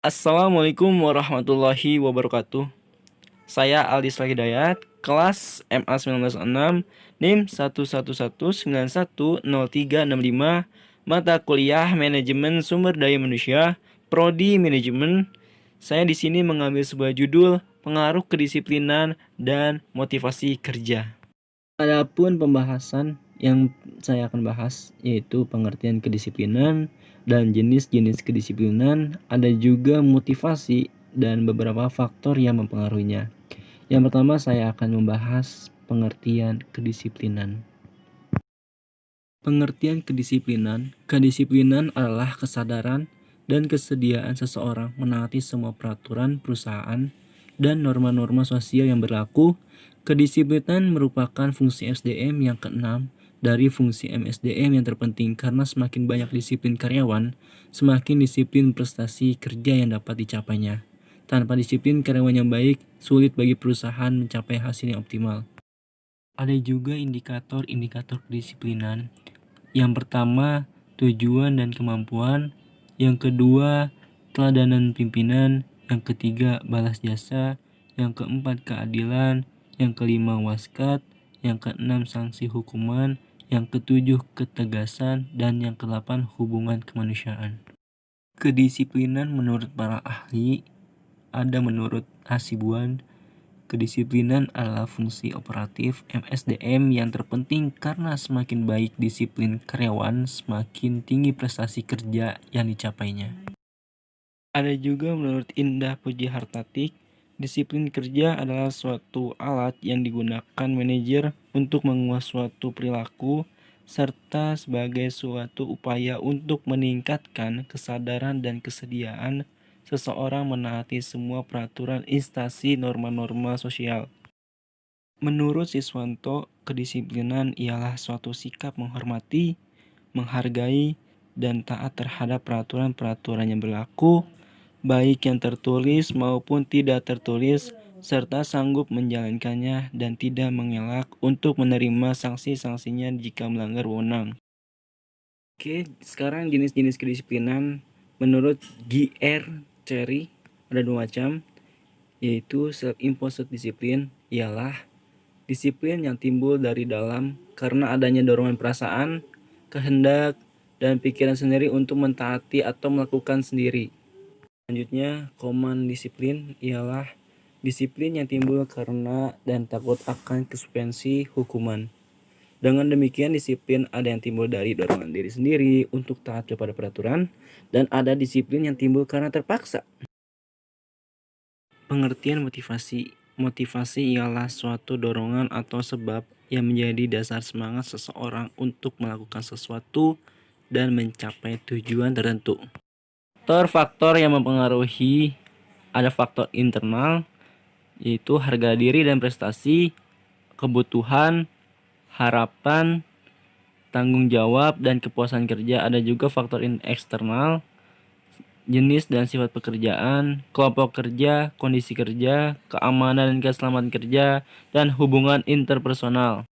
Assalamualaikum warahmatullahi wabarakatuh. Saya Aldi Hidayat, kelas MA 1906, NIM 111910365, mata kuliah Manajemen Sumber Daya Manusia, Prodi Manajemen. Saya di sini mengambil sebuah judul Pengaruh Kedisiplinan dan Motivasi Kerja. Adapun pembahasan yang saya akan bahas yaitu pengertian kedisiplinan dan jenis-jenis kedisiplinan, ada juga motivasi dan beberapa faktor yang mempengaruhinya. Yang pertama saya akan membahas pengertian kedisiplinan. Pengertian kedisiplinan adalah kesadaran dan kesediaan seseorang menaati semua peraturan perusahaan dan norma-norma sosial yang berlaku. Kedisiplinan merupakan fungsi SDM yang keenam dari fungsi MSDM yang terpenting, karena semakin banyak disiplin karyawan, semakin disiplin prestasi kerja yang dapat dicapainya. Tanpa disiplin karyawan yang baik, sulit bagi perusahaan mencapai hasil yang optimal. Ada juga indikator-indikator kedisiplinan. Yang pertama, tujuan dan kemampuan. Yang kedua, teladanan pimpinan. Yang ketiga, balas jasa. Yang keempat, keadilan. Yang kelima, waskat. Yang keenam, sanksi hukuman. Yang ketujuh, ketegasan. Dan yang kedelapan, hubungan kemanusiaan. Kedisiplinan menurut para ahli, ada menurut Hasibuan, kedisiplinan adalah fungsi operatif MSDM yang terpenting, karena semakin baik disiplin karyawan, semakin tinggi prestasi kerja yang dicapainya. Ada juga menurut Indah Pujihartatik, disiplin kerja adalah suatu alat yang digunakan manajer untuk menguas suatu perilaku, serta sebagai suatu upaya untuk meningkatkan kesadaran dan kesediaan seseorang menaati semua peraturan instansi norma-norma sosial. Menurut Siswanto, kedisiplinan ialah suatu sikap menghormati, menghargai, dan taat terhadap peraturan-peraturan yang berlaku, baik yang tertulis maupun tidak tertulis, serta sanggup menjalankannya dan tidak mengelak untuk menerima sanksi-sanksinya jika melanggar wewenang. Oke, sekarang jenis-jenis kedisiplinan menurut G.R. Cherry ada dua macam, yaitu self-imposed disiplin ialah disiplin yang timbul dari dalam karena adanya dorongan perasaan, kehendak, dan pikiran sendiri untuk mentaati atau melakukan sendiri. Selanjutnya, command disiplin ialah disiplin yang timbul karena dan takut akan konsekuensi hukuman. Dengan demikian, disiplin ada yang timbul dari dorongan diri sendiri untuk taat kepada peraturan, dan ada disiplin yang timbul karena terpaksa. Pengertian motivasi. Motivasi ialah suatu dorongan atau sebab yang menjadi dasar semangat seseorang untuk melakukan sesuatu dan mencapai tujuan tertentu. Faktor yang mempengaruhi, ada faktor internal, yaitu harga diri dan prestasi, kebutuhan, harapan, tanggung jawab, dan kepuasan kerja. Ada juga faktor eksternal, jenis dan sifat pekerjaan, kelompok kerja, kondisi kerja, keamanan dan keselamatan kerja, dan hubungan interpersonal.